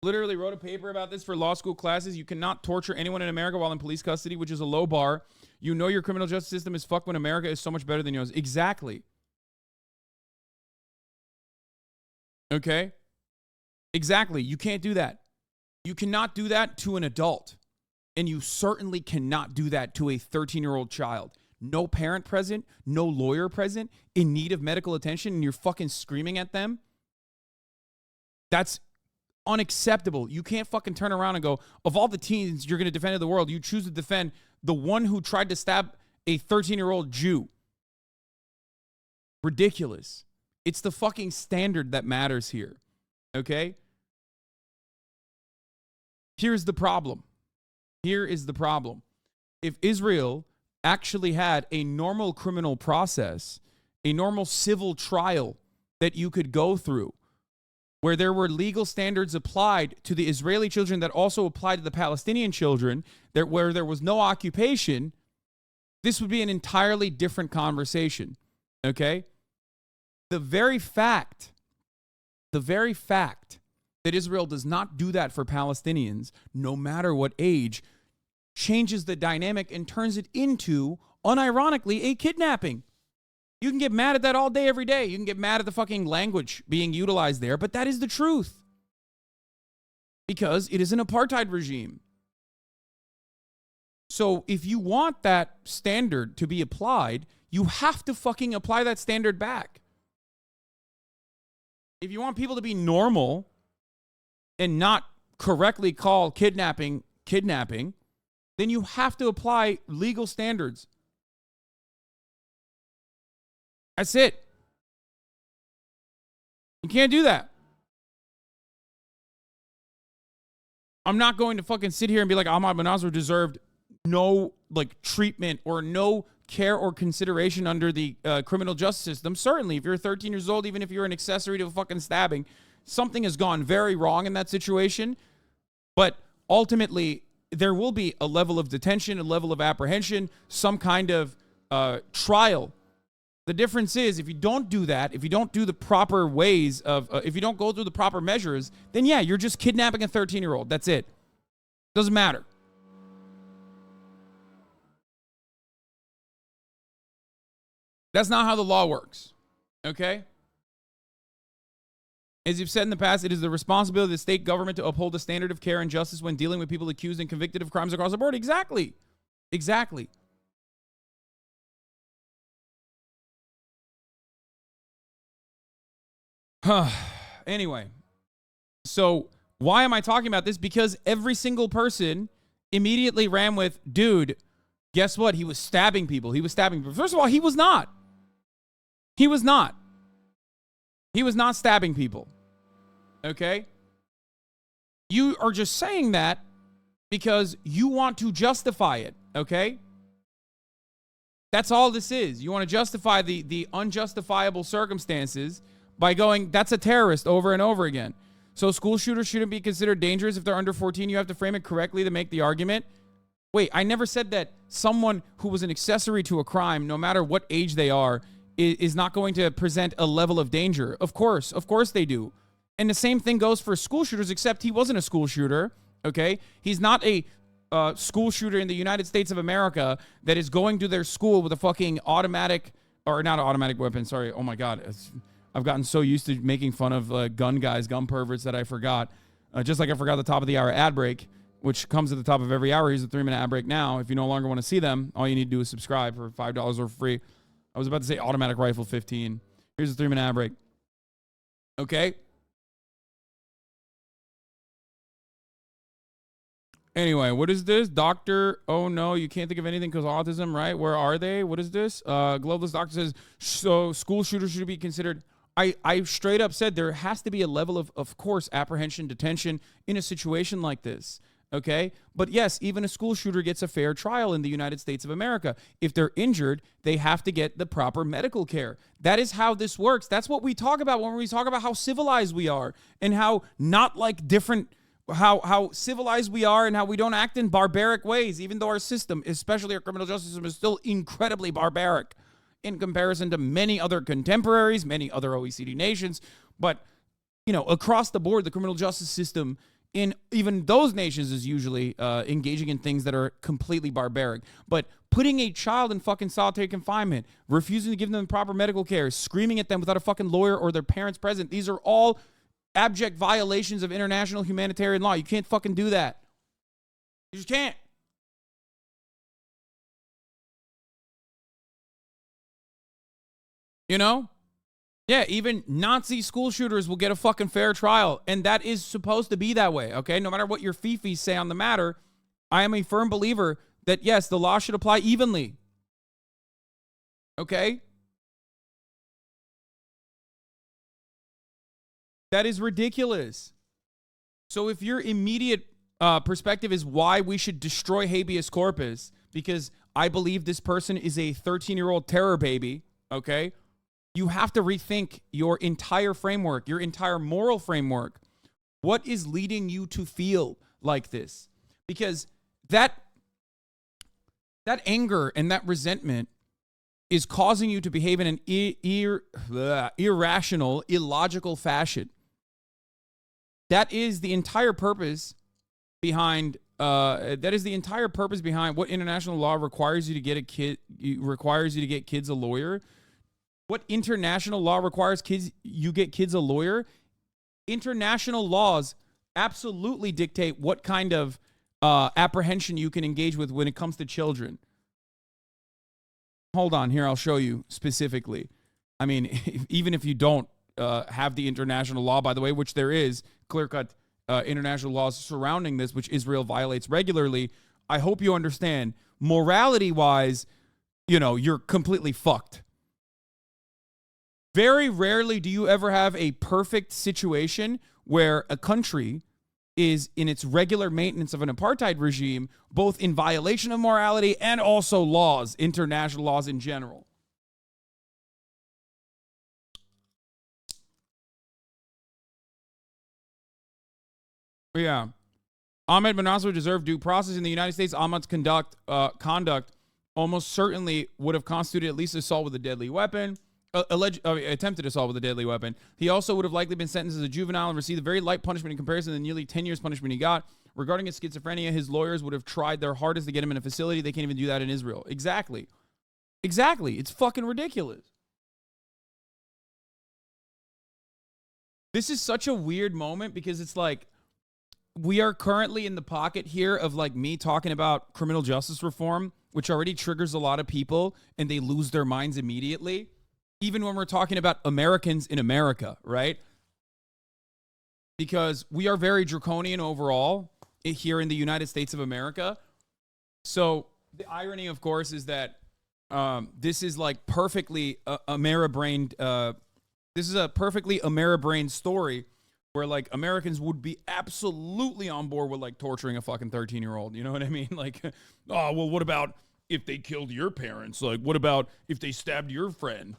Literally wrote a paper about this for law school classes. You cannot torture anyone in America while in police custody, which is a low bar. You know your criminal justice system is fucked when America is so much better than yours. Exactly. Okay? Exactly. You can't do that. You cannot do that to an adult. And you certainly cannot do that to a 13-year-old child. No parent present, no lawyer present, in need of medical attention, and you're fucking screaming at them. That's unacceptable. You can't fucking turn around and go, of all the teens you're going to defend in the world, you choose to defend the one who tried to stab a 13-year-old Jew. Ridiculous. It's the fucking standard that matters here. Okay? Here's the problem. Here is the problem. If Israel actually had a normal criminal process, a normal civil trial that you could go through, where there were legal standards applied to the Israeli children that also applied to the Palestinian children, where there was no occupation, this would be an entirely different conversation. Okay? The very fact that Israel does not do that for Palestinians, no matter what age, changes the dynamic and turns it into, unironically, a kidnapping. You can get mad at that all day, every day. You can get mad at the fucking language being utilized there, but that is the truth. Because it is an apartheid regime. So if you want that standard to be applied, you have to fucking apply that standard back. If you want people to be normal and not correctly call kidnapping, then you have to apply legal standards. That's it. You can't do that. I'm not going to fucking sit here and be like, Ahmad Manazar deserved no treatment or no care or consideration under the criminal justice system. Certainly, if you're 13 years old, even if you're an accessory to a fucking stabbing, something has gone very wrong in that situation. But ultimately there will be a level of detention, a level of apprehension, some kind of trial. The difference is if you don't do that, if you don't do the proper ways of, if you don't go through the proper measures, then yeah, you're just kidnapping a 13-year-old. That's it. Doesn't matter. That's not how the law works. Okay? As you've said in the past, it is the responsibility of the state government to uphold the standard of care and justice when dealing with people accused and convicted of crimes across the board. Exactly. Exactly. Anyway, so why am I talking about this? Because every single person immediately ran with, dude, guess what? He was stabbing people. He was stabbing people. First of all, he was not. He was not. He was not stabbing people. Okay? You are just saying that because you want to justify it. Okay? That's all this is. You want to justify the unjustifiable circumstances by going, that's a terrorist over and over again. So school shooters shouldn't be considered dangerous if they're under 14. You have to frame it correctly to make the argument. Wait, I never said that someone who was an accessory to a crime, no matter what age they are, is not going to present a level of danger. Of course they do. And the same thing goes for school shooters, except he wasn't a school shooter, okay? He's not a school shooter in the United States of America that is going to their school with a fucking automatic, or not an automatic weapon, sorry. Oh my God. I've gotten so used to making fun of gun guys, gun perverts that I forgot. Just like I forgot the top of the hour ad break, which comes at the top of every hour. Here's a 3-minute ad break now. If you no longer want to see them, all you need to do is subscribe for $5 or free. I was about to say automatic rifle 15. Here's a 3-minute ad break. Okay. Anyway, what is this? Doctor, oh no, you can't think of anything because autism, right? Where are they? What is this? Globalist doctor says, so school shooters should be considered. I straight up said there has to be a level of course, apprehension, detention in a situation like this. Okay? But yes, even a school shooter gets a fair trial in the United States of America. If they're injured, they have to get the proper medical care. That is how this works. That's what we talk about when we talk about how civilized we are and how not like different, how civilized we are and how we don't act in barbaric ways, even though our system, especially our criminal justice system, is still incredibly barbaric in comparison to many other contemporaries, many other OECD nations. But, you know, across the board, the criminal justice system in even those nations is usually engaging in things that are completely barbaric. But putting a child in fucking solitary confinement, refusing to give them proper medical care, screaming at them without a fucking lawyer or their parents present, these are all abject violations of international humanitarian law. You can't fucking do that. You just can't. You know? Yeah, even Nazi school shooters will get a fucking fair trial, and that is supposed to be that way, okay? No matter what your fifis say on the matter, I am a firm believer that, yes, the law should apply evenly. Okay? That is ridiculous. So if your immediate perspective is why we should destroy habeas corpus, because I believe this person is a 13-year-old terror baby, okay? You have to rethink your entire framework, your entire moral framework. What is leading you to feel like this? Because that anger and that resentment is causing you to behave in an irrational, illogical fashion. That is the entire purpose behind what international law requires you to get kids a lawyer. What international law requires you get kids a lawyer? International laws absolutely dictate what kind of apprehension you can engage with when it comes to children. Hold on, here I'll show you specifically. I mean, even if you don't have the international law, by the way, which there is clear-cut international laws surrounding this, which Israel violates regularly, I hope you understand, morality-wise, you know, you're completely fucked. Very rarely do you ever have a perfect situation where a country is in its regular maintenance of an apartheid regime, both in violation of morality and also laws, international laws in general. Yeah. Ahmed Manasser would deserve due process in the United States. Ahmad's conduct almost certainly would have constituted at least assault with a deadly weapon, attempted assault with a deadly weapon. He also would have likely been sentenced as a juvenile and received a very light punishment in comparison to the nearly 10 years punishment he got. Regarding his schizophrenia, his lawyers would have tried their hardest to get him in a facility. They can't even do that in Israel. Exactly. It's fucking ridiculous. This is such a weird moment because it's like we are currently in the pocket here of like me talking about criminal justice reform, which already triggers a lot of people and they lose their minds immediately. Even when we're talking about Americans in America, right? Because we are very draconian overall here in the United States of America. So the irony, of course, is that this is like perfectly Ameribrained. This is a perfectly Ameribrained story where like Americans would be absolutely on board with like torturing a fucking 13-year-old. You know what I mean? Like, oh, well, what about if they killed your parents? Like, what about if they stabbed your friend?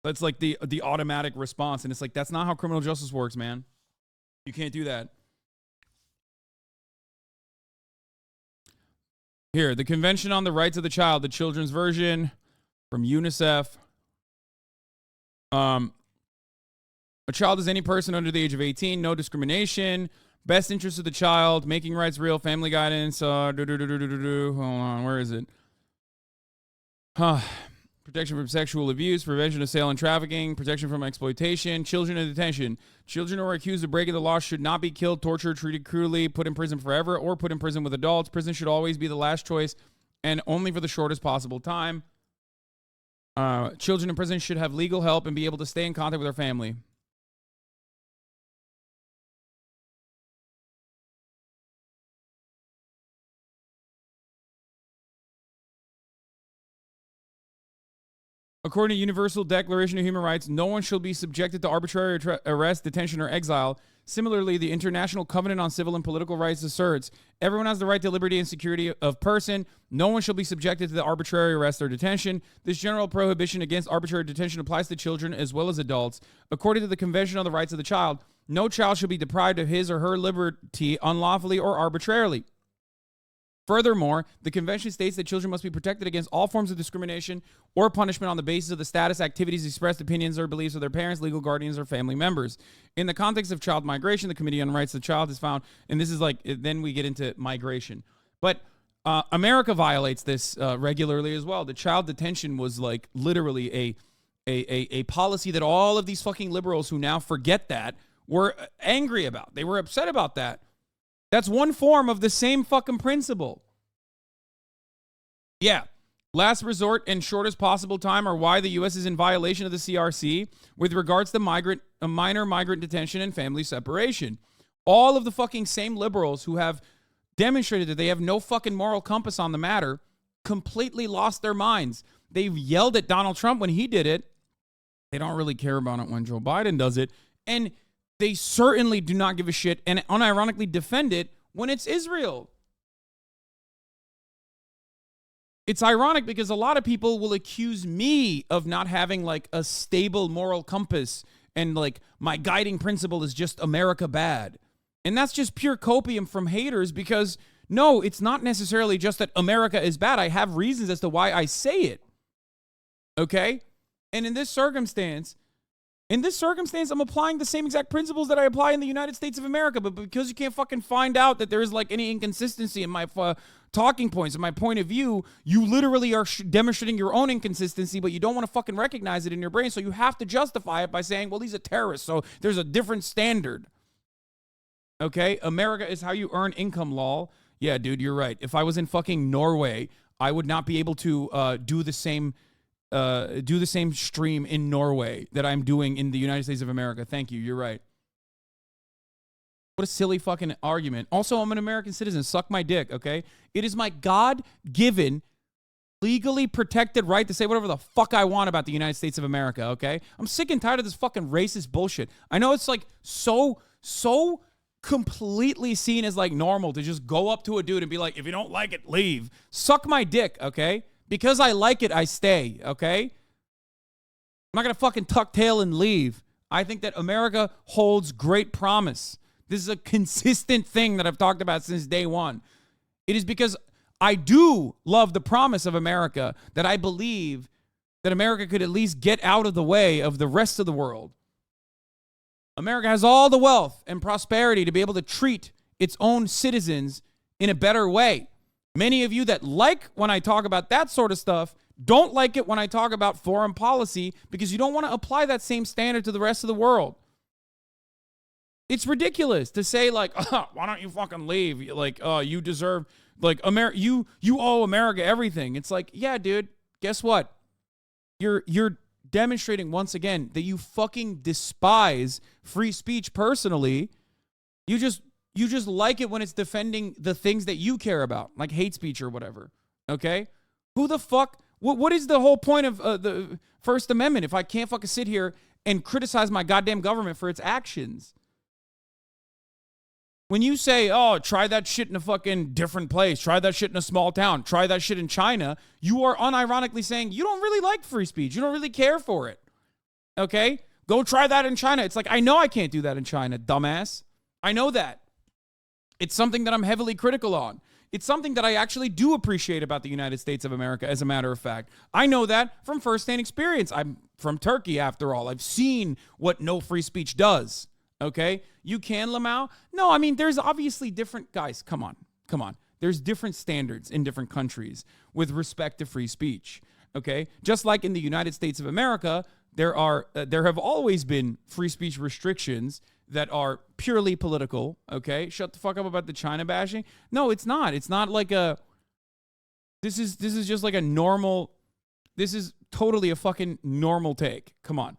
That's like the automatic response. And it's like, that's not how criminal justice works, man. You can't do that. Here, the Convention on the Rights of the Child, the children's version from UNICEF. A child is any person under the age of 18, no discrimination, best interest of the child, making rights real, family guidance, hold on, where is it? Protection from sexual abuse, prevention of sale and trafficking, protection from exploitation, children in detention. Children who are accused of breaking the law should not be killed, tortured, treated cruelly, put in prison forever, or put in prison with adults. Prison should always be the last choice and only for the shortest possible time. Children in prison should have legal help and be able to stay in contact with their family. According to Universal Declaration of Human Rights, no one shall be subjected to arbitrary arrest, detention, or exile. Similarly, the International Covenant on Civil and Political Rights asserts, everyone has the right to liberty and security of person. No one shall be subjected to the arbitrary arrest or detention. This general prohibition against arbitrary detention applies to children as well as adults. According to the Convention on the Rights of the Child, no child shall be deprived of his or her liberty unlawfully or arbitrarily. Furthermore, the convention states that children must be protected against all forms of discrimination or punishment on the basis of the status, activities, expressed opinions, or beliefs of their parents, legal guardians, or family members. In the context of child migration, the Committee on Rights of the Child has found, and this is like, then we get into migration. But America violates this regularly as well. The child detention was like literally a policy that all of these fucking liberals who now forget that were angry about. They were upset about that. That's one form of the same fucking principle. Yeah. Last resort and shortest possible time are why the U.S. is in violation of the CRC with regards to minor migrant detention and family separation. All of the fucking same liberals who have demonstrated that they have no fucking moral compass on the matter completely lost their minds. They've yelled at Donald Trump when he did it. They don't really care about it when Joe Biden does it. And they certainly do not give a shit and unironically defend it when it's Israel. It's ironic because a lot of people will accuse me of not having like a stable moral compass and like my guiding principle is just America bad. And that's just pure copium from haters because no, it's not necessarily just that America is bad. I have reasons as to why I say it. Okay? And in this circumstance, I'm applying the same exact principles that I apply in the United States of America, but because you can't fucking find out that there is like any inconsistency in my talking points and my point of view, you literally are demonstrating your own inconsistency, but you don't want to fucking recognize it in your brain, so you have to justify it by saying, well, he's a terrorist, so there's a different standard. Okay? America is how you earn income, lol. Yeah, dude, you're right. If I was in fucking Norway, I would not be able to do the same stream in Norway that I'm doing in the United States of America. Thank you. You're right. What a silly fucking argument. Also, I'm an American citizen. Suck my dick, okay? It is my God-given, legally protected right to say whatever the fuck I want about the United States of America, okay? I'm sick and tired of this fucking racist bullshit. I know it's like so completely seen as like normal to just go up to a dude and be like, if you don't like it, leave. Suck my dick, okay? Because I like it, I stay, okay? I'm not going to fucking tuck tail and leave. I think that America holds great promise. This is a consistent thing that I've talked about since day one. It is because I do love the promise of America that I believe that America could at least get out of the way of the rest of the world. America has all the wealth and prosperity to be able to treat its own citizens in a better way. Many of you that like when I talk about that sort of stuff don't like it when I talk about foreign policy because you don't want to apply that same standard to the rest of the world. It's ridiculous to say like, why don't you fucking leave? Like, you deserve, like, you owe America everything. It's like, yeah, dude, guess what? You're demonstrating once again that you fucking despise free speech personally. You just like it when it's defending the things that you care about, like hate speech or whatever. Okay? Who the fuck? What is the whole point of the First Amendment if I can't fucking sit here and criticize my goddamn government for its actions? When you say, oh, try that shit in a fucking different place, try that shit in a small town, try that shit in China, you are unironically saying you don't really like free speech. You don't really care for it. Okay? Go try that in China. It's like, I know I can't do that in China, dumbass. I know that. It's something that I'm heavily critical on. It's something that I actually do appreciate about the United States of America, as a matter of fact. I know that from firsthand experience. I'm from Turkey, after all. I've seen what no free speech does. Okay? You can, Lamau? No, I mean, there's obviously different... Guys, come on. There's different standards in different countries with respect to free speech. Okay? Just like in the United States of America, there have always been free speech restrictions that are purely political. Okay? Shut the fuck up about the China bashing. No, it's not. It's not like a... This is just like a normal... This is totally a fucking normal take. Come on.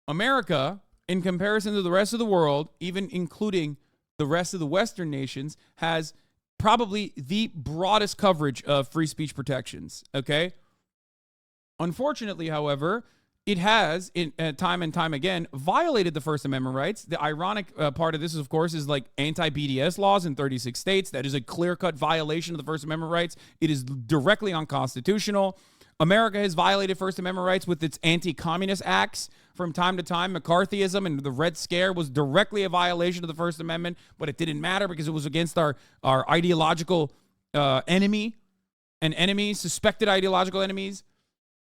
America, in comparison to the rest of the world, even including the rest of the Western nations, has probably the broadest coverage of free speech protections, okay? Unfortunately, however, it has, time and time again, violated the First Amendment rights. The ironic part of this, of course, is like anti-BDS laws in 36 states. That is a clear-cut violation of the First Amendment rights. It is directly unconstitutional. America has violated First Amendment rights with its anti-communist acts from time to time. McCarthyism and the Red Scare was directly a violation of the First Amendment, but it didn't matter because it was against our ideological enemy and enemies, suspected ideological enemies.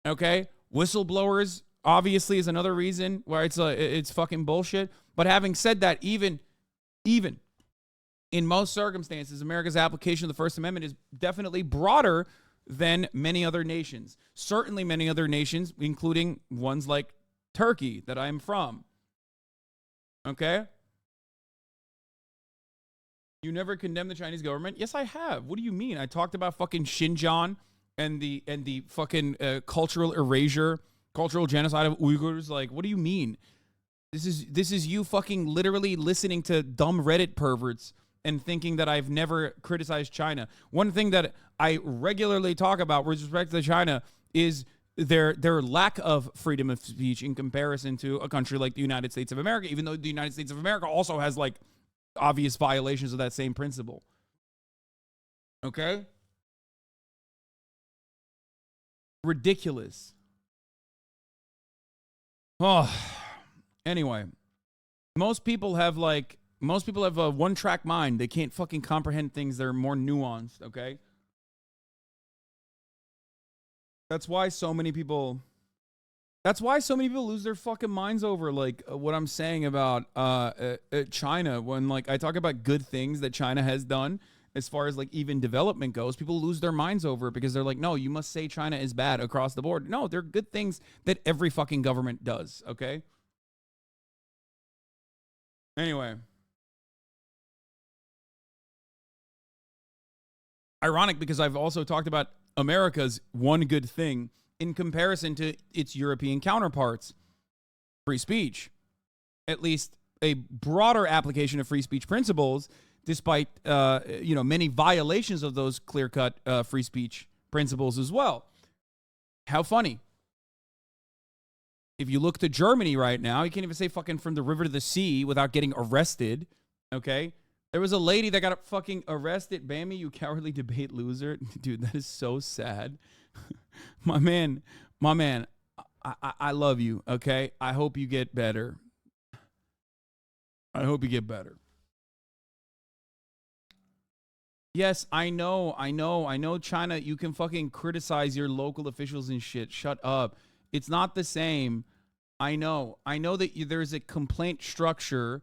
Okay? Whistleblowers, obviously, is another reason why it's fucking bullshit. But having said that, even in most circumstances, America's application of the First Amendment is definitely broader than many other nations. Certainly many other nations, including ones like Turkey that I'm from. Okay? You never condemn the Chinese government? Yes, I have. What do you mean? I talked about fucking Xinjiang and the fucking cultural erasure, cultural genocide of Uyghurs. Like, what do you mean? This is you fucking literally listening to dumb Reddit perverts and thinking that I've never criticized China. One thing that I regularly talk about with respect to China is their lack of freedom of speech in comparison to a country like the United States of America, even though the United States of America also has like obvious violations of that same principle. Okay? Ridiculous. Oh, anyway, most people have a one-track mind. They can't fucking comprehend things that are more nuanced, okay? That's why so many people lose their fucking minds over like what I'm saying about China. When like I talk about good things that China has done as far as like even development goes, people lose their minds over it because they're like, no, you must say China is bad across the board. No, they're good things that every fucking government does, okay? Anyway. Ironic because I've also talked about America's one good thing in comparison to its European counterparts. Free speech. At least a broader application of free speech principles, despite many violations of those clear-cut free speech principles as well. How funny. If you look to Germany right now, you can't even say fucking from the river to the sea without getting arrested, okay? There was a lady that got fucking arrested. Bammy, you cowardly debate loser. Dude, that is so sad. my man, I love you, okay? I hope you get better. I hope you get better. Yes, I know, China, you can fucking criticize your local officials and shit. Shut up. It's not the same. I know that there's a complaint structure.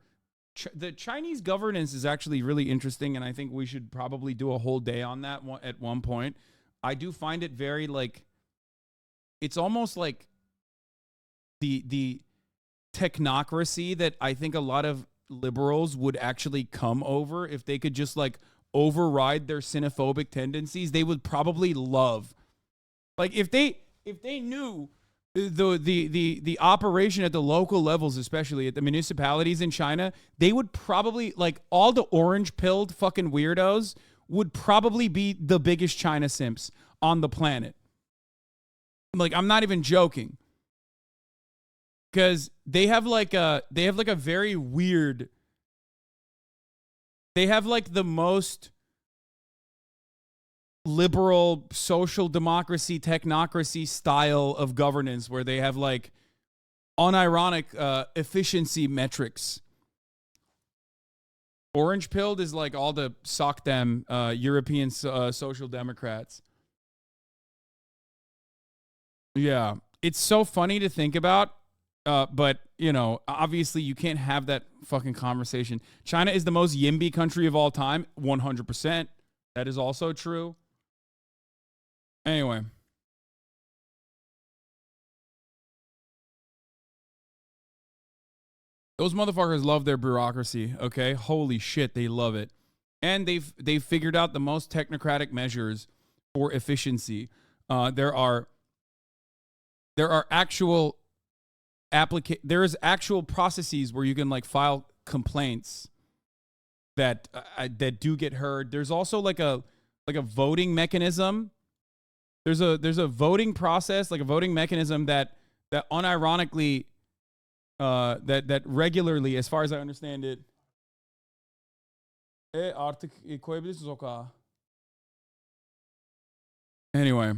The Chinese governance is actually really interesting, and I think we should probably do a whole day on that at one point. I do find it very, like, it's almost like the technocracy that I think a lot of liberals would actually come over if they could just, like, override their xenophobic tendencies. They would probably love, like, if they knew the operation at the local levels, especially at the municipalities in China, they would probably, like, all the orange pilled fucking weirdos would probably be the biggest China simps on the planet. Like, I'm not even joking, because they have like a very weird. They have like the most liberal social democracy, technocracy style of governance, where they have like unironic efficiency metrics. Orange pilled is like all the sock them European social democrats. Yeah, it's so funny to think about. But, you know, obviously you can't have that fucking conversation. China is the most YIMBY country of all time. 100%. That is also true. Anyway. Those motherfuckers love their bureaucracy, okay? Holy shit, they love it. And they've figured out the most technocratic measures for efficiency. There are actual there's actual processes where you can like file complaints that do get heard. There's also like a voting mechanism. There's a voting process, like a voting mechanism that unironically that regularly, as far as I understand it. Anyway,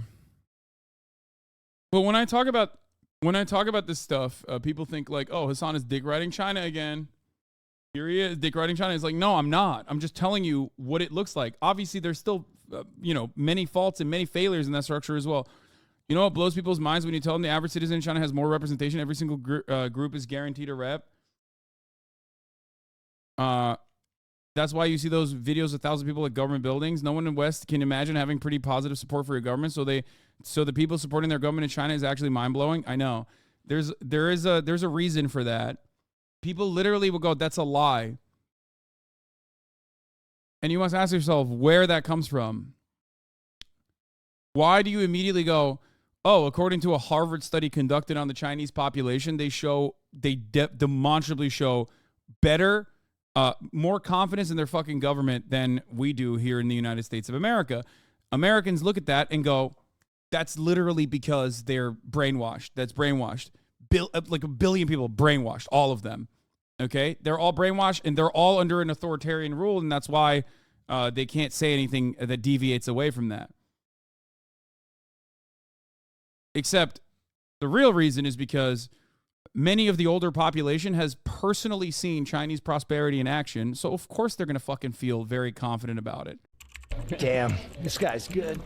but when I talk about this stuff, people think like, oh, Hassan is dick riding China again. Here he is, dick riding China. It's like, no, I'm not. I'm just telling you what it looks like. Obviously, there's still, many faults and many failures in that structure as well. You know what blows people's minds when you tell them the average citizen in China has more representation? Every single group is guaranteed a rep. That's why you see those videos of 1,000 people at government buildings. No one in the West can imagine having pretty positive support for your government. So the people supporting their government in China is actually mind blowing. I know. There's a reason for that. People literally will go, that's a lie. And you must ask yourself where that comes from. Why do you immediately go, oh, according to a Harvard study conducted on the Chinese population, they demonstrably show better, more confidence in their fucking government than we do here in the United States of America. Americans look at that and go, that's literally because they're brainwashed. That's brainwashed. Like 1 billion people brainwashed, all of them. Okay? They're all brainwashed and they're all under an authoritarian rule, and that's why they can't say anything that deviates away from that. Except the real reason is because many of the older population has personally seen Chinese prosperity in action, so of course they're going to fucking feel very confident about it. Damn, this guy's good.